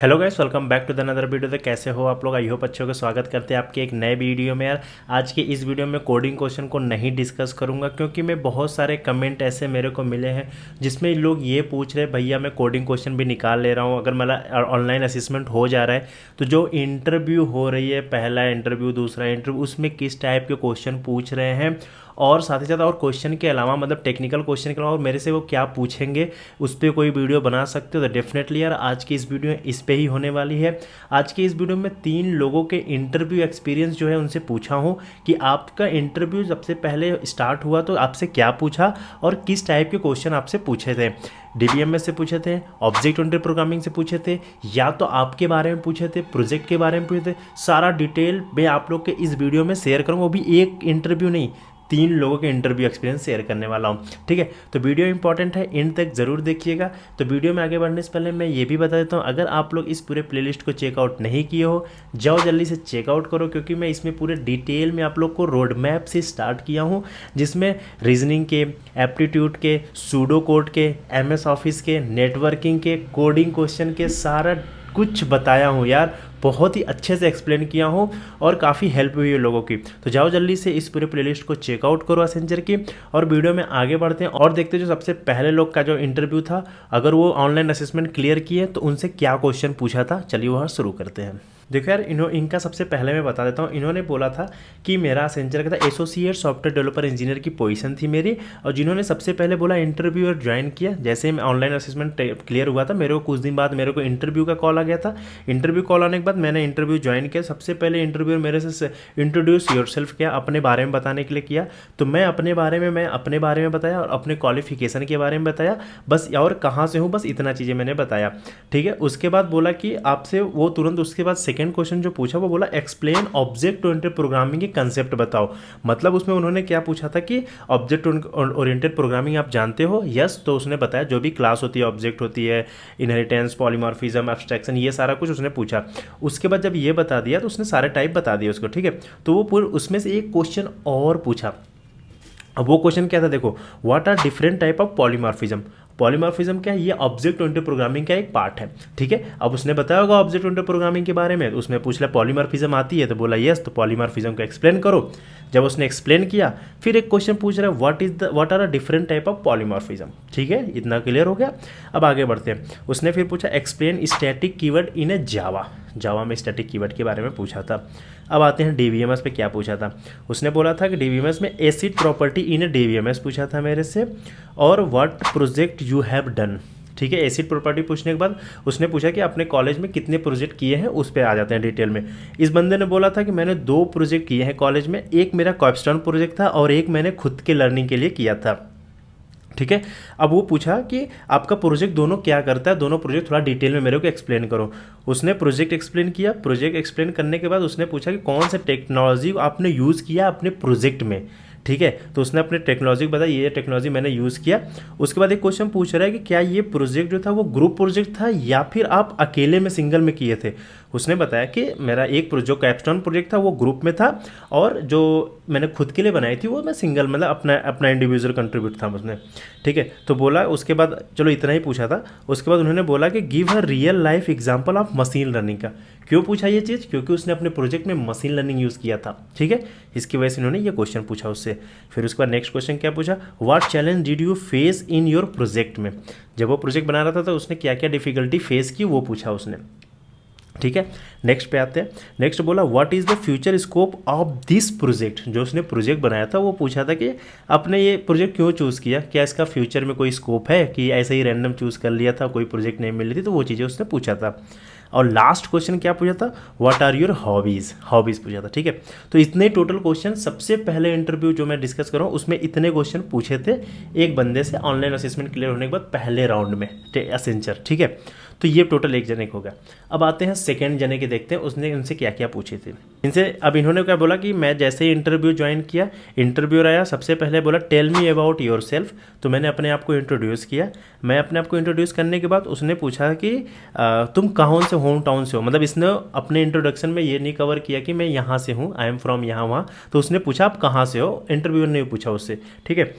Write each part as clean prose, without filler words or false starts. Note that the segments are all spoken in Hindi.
Hello guys, welcome back to the another video. तो कैसे हो आप लोग? आई होप अच्छे हो। स्वागत करते हैं आपके एक नए वीडियो में। यार आज के इस वीडियो में कोडिंग क्वेश्चन को नहीं डिस्कस करूंगा, क्योंकि मैं बहुत सारे कमेंट ऐसे मेरे को मिले हैं जिसमें लोग ये पूछ रहे हैं, भैया मैं कोडिंग क्वेश्चन भी निकाल ले रहा हूँ, अगर मेरा ऑनलाइन असेसमेंट हो जा रहा है तो जो इंटरव्यू हो रही है, पहला इंटरव्यू दूसरा इंटरव्यू, उसमें किस टाइप के क्वेश्चन पूछ रहे हैं, और साथ ही साथ और क्वेश्चन के अलावा मतलब टेक्निकल क्वेश्चन के अलावा और मेरे से वो क्या पूछेंगे, उस पर कोई वीडियो बना सकते हो। तो डेफिनेटली यार आज की इस वीडियो इस पे ही होने वाली है। आज की इस वीडियो में 3 लोगों के इंटरव्यू एक्सपीरियंस जो है उनसे पूछा हूँ कि आपका इंटरव्यू सबसे पहले स्टार्ट हुआ तो आपसे क्या पूछा और किस टाइप के क्वेश्चन आपसे पूछे थे। डीबीएमएस से पूछे थे, ऑब्जेक्ट ओरिएंटेड प्रोग्रामिंग से पूछे थे, या तो आपके बारे में पूछे थे, प्रोजेक्ट के बारे में पूछे थे। सारा डिटेल मैं आप लोग के इस वीडियो में शेयर करूँगा, वो भी एक इंटरव्यू नहीं, 3 लोगों के इंटरव्यू एक्सपीरियंस शेयर करने वाला हूँ। ठीक है, तो वीडियो इंपॉर्टेंट है, एंड तक जरूर देखिएगा। तो वीडियो में आगे बढ़ने से पहले मैं ये भी बता देता हूँ, अगर आप लोग इस पूरे प्लेलिस्ट को चेकआउट नहीं किए हो, जाओ जल्दी से चेकआउट करो, क्योंकि मैं इसमें पूरे डिटेल में आप लोग को रोड मैप से स्टार्ट किया हूँ, जिसमें रीजनिंग के, एप्टीट्यूड के, सूडो कोड के, एमएस ऑफिस के, नेटवर्किंग के, कोडिंग क्वेश्चन के, सारा कुछ बताया हूँ यार। बहुत ही अच्छे से एक्सप्लेन किया हूँ और काफ़ी हेल्प हुई है लोगों की। तो जाओ जल्दी से इस पूरे प्लेलिस्ट को चेकआउट करो असेंचर की, और वीडियो में आगे बढ़ते हैं और देखते हैं जो सबसे पहले लोग का जो इंटरव्यू था, अगर वो ऑनलाइन असेसमेंट क्लियर किए तो उनसे क्या क्वेश्चन पूछा था। चलिए वह शुरू करते हैं। देखो यार, इनका सबसे पहले मैं बता देता हूँ। इन्होंने बोला था कि मेरा असेंचर का था एसोसिएट सॉफ्टवेयर डेवलपर इंजीनियर की पोजीशन थी मेरी, और जिन्होंने सबसे पहले बोला इंटरव्यू और ज्वाइन किया, जैसे ही मैं ऑनलाइन असेसमेंट क्लियर हुआ था, मेरे को कुछ दिन बाद मेरे को इंटरव्यू का कॉल आ गया था। इंटरव्यू कॉल आने के बाद मैंने इंटरव्यू ज्वाइन किया। सबसे पहले इंटरव्यू मेरे से इंट्रोड्यूस योरसेल्फ किया, अपने बारे में बताने के लिए किया। तो मैं अपने बारे में बताया और अपने क्वालिफिकेशन के बारे में बताया, बस, और कहाँ से हूँ, बस इतना चीज़ें मैंने बताया। ठीक है, उसके बाद बोला कि आपसे वो तुरंत उसके बाद सेकंड क्वेश्चन जो पूछा वो बोला एक्सप्लेन ऑब्जेक्ट ओरिएंटेड प्रोग्रामिंग के कंसेप्ट बताओ। मतलब उसमें उन्होंने क्या पूछा था कि ऑब्जेक्ट ओरिएंटेड प्रोग्रामिंग आप जानते हो? यस। तो उसने बताया जो भी क्लास होती है, ऑब्जेक्ट होती है, इनहेरिटेंस, पॉलीमॉर्फिज्म, एब्स्ट्रैक्शन, ये सारा कुछ उसने पूछा। उसके बाद जब ये बता दिया तो उसने सारे टाइप बता दिए उसको। ठीक है, तो वो पूरे उसमें से एक क्वेश्चन और पूछा। अब वो क्वेश्चन क्या था, देखो, what are different type of polymorphism. Polymorphism क्या है? ये ऑब्जेक्ट ओरिएंटेड प्रोग्रामिंग का एक पार्ट है। ठीक है, अब उसने बताया होगा ऑब्जेक्ट ओरिएंटेड प्रोग्रामिंग के बारे में, तो उसमें पूछ लिया पॉलीमॉर्फिज्म आती है, तो बोला यस, तो पॉलीमॉर्फिज्म को एक्सप्लेन करो। जब उसने एक्सप्लेन किया, फिर एक क्वेश्चन पूछ रहा है what are a different type of polymorphism. ठीक है, इतना क्लियर हो गया। अब आगे बढ़ते हैं। उसने फिर पूछा एक्सप्लेन स्टैटिक कीवर्ड इन ए जावा में स्टैटिक कीवर्ड के बारे में पूछा था। अब आते हैं डीवीएमएस पे क्या पूछा था। उसने बोला था कि डीवीएमएस में acid property in A DBMS पूछा था मेरे से, और what project you have done. ठीक है, एसिड प्रॉपर्टी पूछने के बाद उसने पूछा कि अपने कॉलेज में कितने प्रोजेक्ट किए हैं, उस पर आ जाते हैं डिटेल में। इस बंदे ने बोला था कि मैंने 2 प्रोजेक्ट किए हैं कॉलेज में, एक मेरा कैप्स्टोन प्रोजेक्ट था और एक मैंने खुद के लर्निंग के लिए किया था। ठीक है, अब वो पूछा कि आपका प्रोजेक्ट दोनों क्या करता है, दोनों प्रोजेक्ट थोड़ा डिटेल में मेरे को एक्सप्लेन करो। उसने प्रोजेक्ट एक्सप्लेन किया। प्रोजेक्ट एक्सप्लेन करने के बाद उसने पूछा कि कौन सा टेक्नोलॉजी आपने यूज़ किया अपने प्रोजेक्ट में। ठीक है, तो उसने अपने टेक्नोलॉजी बताई, ये टेक्नोलॉजी मैंने यूज़ किया। उसके बाद एक क्वेश्चन पूछ रहा है कि क्या ये प्रोजेक्ट जो था वो ग्रुप प्रोजेक्ट था या फिर आप अकेले में सिंगल में किए थे। उसने बताया कि मेरा एक जो कैप्स्टोन प्रोजेक्ट था वो ग्रुप में था, और जो मैंने खुद के लिए बनाई थी वो मैं सिंगल, मतलब अपना अपना इंडिविजुअल कंट्रीब्यूट था उसमें। ठीक है, तो बोला उसके बाद, चलो इतना ही पूछा था। उसके बाद उन्होंने बोला कि give a real life example of machine learning का। क्यों पूछा ये चीज़? क्योंकि उसने अपने प्रोजेक्ट में मशीन लर्निंग यूज़ किया था। ठीक है, इसकी वजह से इन्होंने ये क्वेश्चन पूछा उससे। फिर उसके बाद नेक्स्ट क्वेश्चन क्या पूछा, what challenge did you face in your project में। जब वो प्रोजेक्ट बना रहा था तो उसने क्या क्या डिफिकल्टी फेस की, वो पूछा उसने। ठीक है, नेक्स्ट पे आते हैं। नेक्स्ट बोला what is the future scope of this project. जो उसने प्रोजेक्ट बनाया था वो पूछा था कि आपने ये प्रोजेक्ट क्यों चूज़ किया, क्या इसका फ्यूचर में कोई स्कोप है, कि ऐसे ही रैंडम चूज़ कर लिया था, कोई प्रोजेक्ट नहीं मिल रही थी, तो वो चीज़ें उसने पूछा था। और लास्ट क्वेश्चन क्या पूछा था, व्हाट आर योर हॉबीज़ पूछा था। ठीक है, तो इतने टोटल क्वेश्चन सबसे पहले इंटरव्यू जो मैं डिस्कस कर रहा हूँ उसमें इतने क्वेश्चन पूछे थे एक बंदे से ऑनलाइन असेसमेंट क्लियर होने के बाद पहले राउंड में असेंचर। ठीक है, तो ये टोटल एक जने को होगा। अब आते हैं सेकंड जने के, देखते हैं उसने उनसे क्या क्या पूछे थे इनसे। अब इन्होंने क्या बोला कि मैं जैसे ही इंटरव्यू ज्वाइन किया, इंटरव्यूअर आया, सबसे पहले बोला tell me about yourself. तो मैंने अपने आप को इंट्रोड्यूस किया। मैं अपने आप को इंट्रोड्यूस करने के बाद उसने पूछा कि तुम कहाँ से, होम टाउन से हो। मतलब इसने अपने इंट्रोडक्शन में ये नहीं कवर किया कि मैं यहाँ से हूँ, आई एम फ्रॉम यहाँ वहाँ। तो उसने पूछा आप कहाँ से हो, इंटरव्यूअर ने पूछा उससे। ठीक है,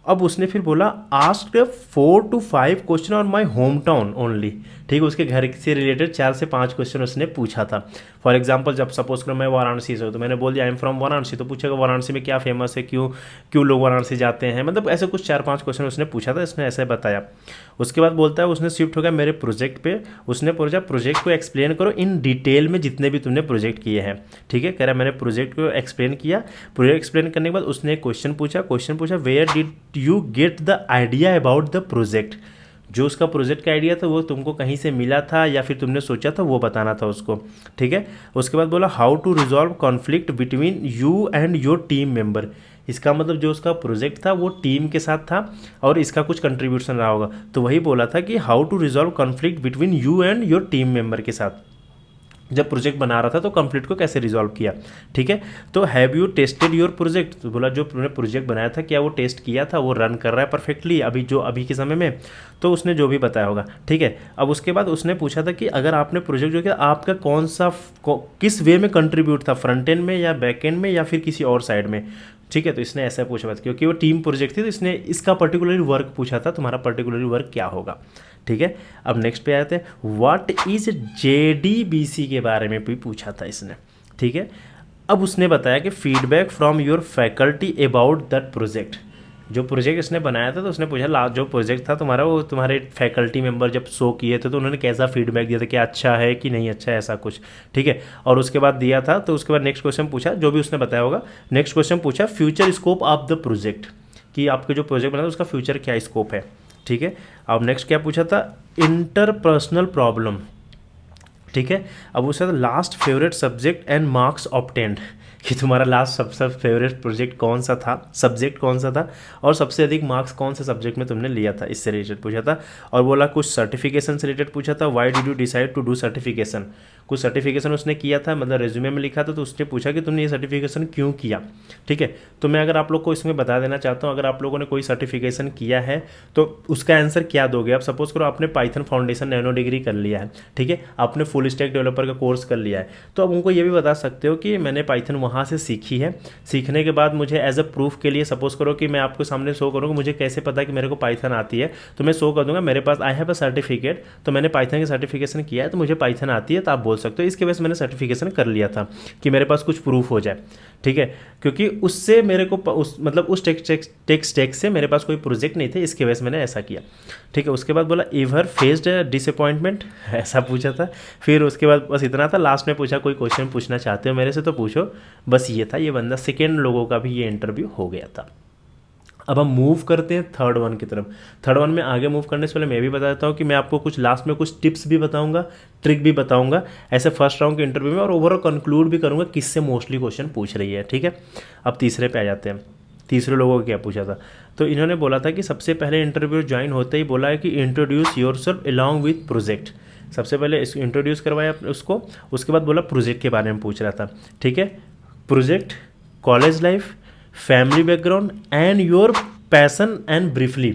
अब उसने फिर बोला ask 4 to 5 question on my home town only. ठीक है, उसके घर से रिलेटेड 4 से 5 क्वेश्चन उसने पूछा था। फॉर एग्जाम्पल जब सपोज करो मैं वाराणसी से हूँ तो मैंने बोल दिया आई एम फ्रॉम वाराणसी, तो पूछेगा वाराणसी में क्या फेमस है, क्यों क्यों लोग वाराणसी जाते हैं, मतलब ऐसे कुछ 4-5 क्वेश्चन उसने पूछा था, इसने ऐसे बताया। उसके बाद बोलता है उसने शिफ्ट हो गया मेरे प्रोजेक्ट पे, उसने पूछा प्रोजेक्ट को एक्सप्लेन करो इन डिटेल में जितने भी तुमने प्रोजेक्ट किए हैं। ठीक है, कह रहा मैंने प्रोजेक्ट को एक्सप्लेन किया। प्रोजेक्ट एक्सप्लेन करने के बाद उसने एक क्वेश्चन पूछा where did you get the idea about the project, जो उसका प्रोजेक्ट का आइडिया था वो तुमको कहीं से मिला था या फिर तुमने सोचा था, वो बताना था उसको। ठीक है, उसके बाद बोला how to resolve conflict between you and your team member. इसका मतलब जो उसका प्रोजेक्ट था वो टीम के साथ था और इसका कुछ कंट्रीब्यूशन रहा होगा, तो वही बोला था कि how to resolve conflict between you and your team member के साथ। जब प्रोजेक्ट बना रहा था तो कॉन्फ्लिक्ट को कैसे रिजॉल्व किया। ठीक है, तो have you tested your project, तो बोला जो तुमने प्रोजेक्ट बनाया था क्या वो टेस्ट किया था, वो रन कर रहा है परफेक्टली अभी के समय में, तो उसने जो भी बताया होगा। ठीक है, अब उसके बाद उसने पूछा था कि अगर आपने प्रोजेक्ट जो किया आपका किस वे में कंट्रीब्यूट था, फ्रंट एंड में या बैक एंड में या फिर किसी और साइड में। ठीक है, तो इसने ऐसा पूछा बात, क्योंकि वो टीम प्रोजेक्ट थी तो इसने इसका पर्टिकुलरली वर्क पूछा था, तुम्हारा पर्टिकुलरली वर्क क्या होगा। ठीक है, अब नेक्स्ट पे आते हैं व्हाट इज JDBC के बारे में भी पूछा था इसने। ठीक है, अब उसने बताया कि feedback from your faculty about that project, जो प्रोजेक्ट इसने बनाया था तो उसने पूछा लास्ट जो प्रोजेक्ट था तुम्हारा वो तुम्हारे फैकल्टी मेंबर जब शो किए थे तो उन्होंने कैसा फीडबैक दिया था, कि अच्छा है कि नहीं अच्छा है, ऐसा कुछ। ठीक है, और उसके बाद दिया था तो उसके बाद नेक्स्ट क्वेश्चन पूछा, जो भी उसने बताया होगा। नेक्स्ट क्वेश्चन पूछा future scope of the project, कि आपके जो प्रोजेक्ट बना था उसका फ्यूचर क्या स्कोप है। ठीक है, अब नेक्स्ट क्या पूछा था इंटरपर्सनल प्रॉब्लम। ठीक है, अब उसका last favourite subject and marks obtained, कि तुम्हारा लास्ट सबसे फेवरेट प्रोजेक्ट कौन सा था, सब्जेक्ट कौन सा था और सबसे अधिक मार्क्स कौन से सब्जेक्ट में तुमने लिया था, इससे रिलेटेड पूछा था। और बोला कुछ सर्टिफिकेशन से रिलेटेड पूछा था, why did you decide to do certification, कुछ सर्टिफिकेशन उसने किया था, मतलब रेज्यूमे में लिखा था, तो उसने पूछा कि तुमने ये सर्टिफिकेशन क्यों किया। ठीक है, तो मैं अगर आप लोग को इसमें बता देना चाहता हूँ, अगर आप लोगों ने कोई सर्टिफिकेशन किया है तो उसका आंसर क्या दोगे आप। सपोज करो आपने पाइथन फाउंडेशन नैनो डिग्री कर लिया है, ठीक है, आपने फुल स्टैक डेवलपर का कोर्स कर लिया है, तो अब उनको ये भी बता सकते हो कि मैंने पाइथन वहाँ से सीखी है, सीखने के बाद मुझे एज अ प्रूफ के लिए सपोज करो कि मैं आपको सामने शो करूँगा मुझे कैसे पता है कि मेरे को पाइथन आती है, तो मैं शो कर दूंगा मेरे पास आई हैव अ सर्टिफिकेट, तो मैंने पाइथन की सर्टिफिकेशन किया है तो मुझे पाइथन आती है, तो आप बोल सकते हो इसके वजह से मैंने सर्टिफिकेशन कर लिया था कि मेरे पास कुछ प्रूफ हो जाए। ठीक है, क्योंकि उससे मेरे को उस टेक स्टैक से मेरे पास कोई प्रोजेक्ट नहीं थे, इसके वजह से मैंने ऐसा किया। ठीक है, उसके बाद बोला एवर फेस्ड डिसअपॉइंटमेंट, ऐसा पूछा था। फिर उसके बाद बस इतना था, लास्ट में पूछा कोई क्वेश्चन पूछना चाहते हो मेरे से तो पूछो, बस ये था। ये बंदा सेकेंड लोगों का भी ये इंटरव्यू हो गया था। अब हम मूव करते हैं थर्ड वन की तरफ। थर्ड वन में आगे मूव करने से पहले मैं भी बता देता हूँ कि मैं आपको कुछ लास्ट में कुछ टिप्स भी बताऊंगा, ट्रिक भी बताऊंगा ऐसे फर्स्ट राउंड के इंटरव्यू में, और ओवरऑल कंक्लूड भी करूंगा किससे मोस्टली क्वेश्चन पूछ रही है। ठीक है, अब तीसरे पे आ जाते हैं। तीसरे लोगों को क्या पूछा था, तो इन्होंने बोला था कि सबसे पहले इंटरव्यू ज्वाइन होते ही बोला है कि introduce yourself along with project, सबसे पहले इसको इंट्रोड्यूस करवाया उसको। उसके बाद बोला प्रोजेक्ट के बारे में पूछ रहा था। ठीक है, project, college life, family background and your passion and briefly.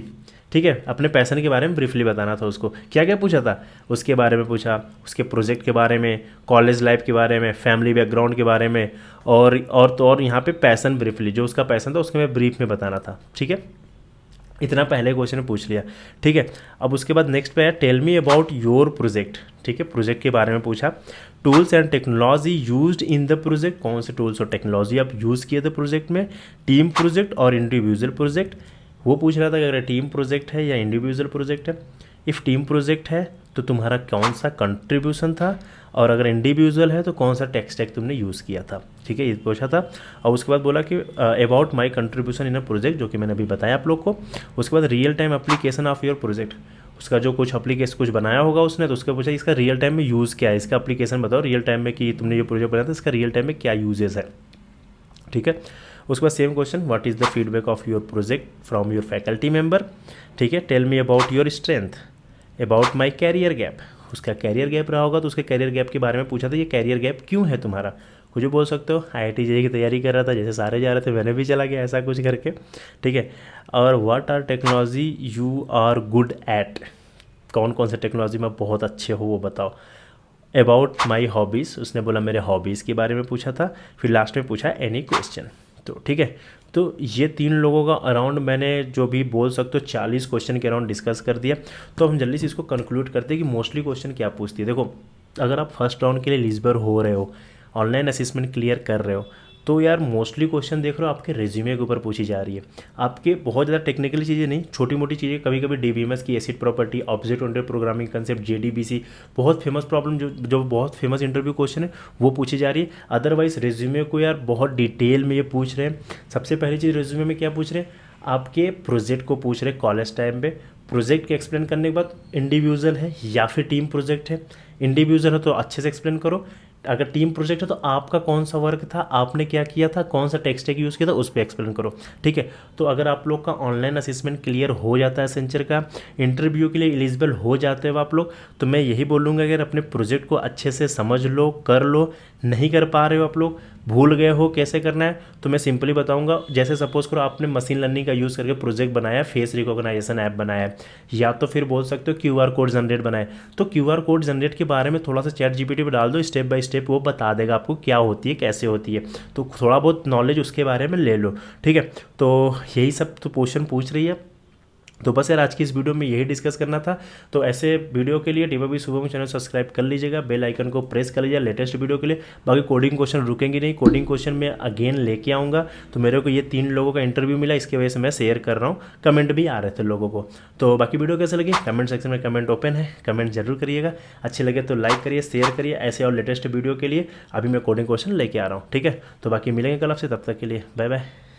ठीक है, अपने पैसन के बारे में ब्रीफली बताना था उसको। क्या क्या पूछा था, उसके बारे में पूछा, उसके प्रोजेक्ट के बारे में, कॉलेज लाइफ के बारे में, फैमिली बैकग्राउंड के बारे में, और यहाँ पे पैसन ब्रीफली, जो उसका पैसन था उसके मैं ब्रीफ में बताना था। ठीक है, इतना पहले क्वेश्चन पूछ लिया। ठीक है, अब उसके बाद नेक्स्ट पे है tell me about your project. ठीक है, प्रोजेक्ट के बारे में पूछा। Tools and technology used in the project, कौन से टूल्स और टेक्नोलॉजी आप यूज़ किए थे प्रोजेक्ट में। टीम प्रोजेक्ट और इंडिविजुअल प्रोजेक्ट, वो पूछ रहा था कि अगर टीम प्रोजेक्ट है या इंडिविजुअल प्रोजेक्ट है। इफ़ टीम प्रोजेक्ट है तो तुम्हारा कौन सा कंट्रीब्यूशन था, और अगर इंडिविजुअल है तो कौन सा टेक स्टैक तुमने यूज़ किया था। ठीक है, ये पूछा था। और उसके बाद बोला कि about my contribution in a project, जो कि मैंने अभी बताया आप लोग को। उसके बाद real time application of your project, उसका जो कुछ एप्लीकेशन कुछ बनाया होगा उसने, तो उसका पूछा इसका रियल टाइम में यूज़ क्या है, इसका एप्लीकेशन बताओ रियल टाइम में कि तुमने ये प्रोजेक्ट बनाया था इसका रियल टाइम में क्या यूजेस है। ठीक है, उसके बाद same question what is the feedback of your project from your faculty member. ठीक है, tell me about your strength, about my career gap, उसका कैरियर गैप रहा होगा तो उसके कैरियर गैप के बारे में पूछा था, ये कैरियर गैप क्यों है तुम्हारा। कुछ भी बोल सकते हो, IIT JEE की तैयारी कर रहा था जैसे सारे जा रहे थे, मैंने भी चला गया ऐसा कुछ करके। ठीक है, और what are technology you are good at, कौन कौन से टेक्नोलॉजी में बहुत अच्छे हो वो बताओ। अबाउट माई हॉबीज़, उसने बोला मेरे हॉबीज़ के बारे में पूछा था। फिर लास्ट में पूछा एनी क्वेश्चन। तो ठीक है, तो ये 3 लोगों का अराउंड मैंने जो भी बोल सकते हो 40 क्वेश्चन के अराउंड डिस्कस कर दिया। तो हम जल्दी से इसको कंक्लूड करते हैं कि मोस्टली क्वेश्चन क्या पूछती है। देखो, अगर आप फर्स्ट राउंड के लिए एलिजिबल हो रहे हो, ऑनलाइन असेसमेंट क्लियर कर रहे हो, तो यार मोस्टली क्वेश्चन देख रहे हो आपके रिज्यूमे के ऊपर पूछी जा रही है। आपके बहुत ज़्यादा टेक्निकली चीज़ें नहीं, छोटी मोटी चीज़ें, कभी कभी डीबीएमएस की acid property, object oriented programming concept, JDBC, बहुत फेमस प्रॉब्लम जो बहुत फेमस इंटरव्यू क्वेश्चन है वो पूछी जा रही है। अदरवाइज रिज्यूमे को यार बहुत डिटेल में ये पूछ रहे हैं। सबसे पहली चीज़ रिज्यूमे में क्या पूछ रहे हैं, आपके प्रोजेक्ट को पूछ रहे हैं कॉलेज टाइम पे। प्रोजेक्ट के एक्सप्लेन करने के बाद इंडिविजुअल है या फिर टीम प्रोजेक्ट है। इंडिविजुअल है तो अच्छे से एक्सप्लेन करो, अगर टीम प्रोजेक्ट है तो आपका कौन सा वर्क था, आपने क्या किया था, कौन सा टेक स्टैक यूज़ किया था, उस पर एक्सप्लेन करो। ठीक है, तो अगर आप लोग का ऑनलाइन असेसमेंट क्लियर हो जाता है एसेंचर का, इंटरव्यू के लिए एलिजिबल हो जाते हो आप लोग, तो मैं यही बोलूँगा अगर अपने प्रोजेक्ट को अच्छे से समझ लो, कर लो। नहीं कर पा रहे हो आप लोग, भूल गए हो कैसे करना है, तो मैं सिंपली बताऊंगा। जैसे सपोज करो आपने मशीन लर्निंग का यूज़ करके प्रोजेक्ट बनाया, फेस रिकॉग्नाइजेशन ऐप बनाया है, या तो फिर बोल सकते हो क्यूआर कोड जनरेट बनाए, तो क्यूआर कोड जनरेट के बारे में थोड़ा सा चैट जीपीटी पे डाल दो, स्टेप बाय स्टेप वो बता देगा आपको क्या होती है, कैसे होती है। तो थोड़ा बहुत नॉलेज उसके बारे में ले लो। ठीक है, तो यही सब तो क्वेश्चन पूछ रही है। तो बस यार आज की इस वीडियो में यही डिस्कस करना था। तो ऐसे वीडियो के लिए डीवाईबी शुभम चैनल सब्सक्राइब कर लीजिएगा, बेल आइकन को प्रेस कर लीजिएगा लेटेस्ट वीडियो के लिए। बाकी कोडिंग क्वेश्चन रुकेंगे नहीं, कोडिंग क्वेश्चन में अगेन लेके आऊँगा। तो मेरे को ये 3 लोगों का इंटरव्यू मिला, इसकी वजह से मैं शेयर कर रहा हूँ, कमेंट भी आ रहे थे लोगों को। तो बाकी वीडियो कैसे लगी कमेंट सेक्शन में कमेंट ओपन है, कमेंट जरूर करिएगा। अच्छे लगे तो लाइक करिए, शेयर करिए। ऐसे और लेटेस्ट वीडियो के लिए अभी मैं कोडिंग क्वेश्चन लेके आ रहा हूँ। ठीक है, तो बाकी मिलेंगे कल आपसे, तब तक के लिए बाय बाय।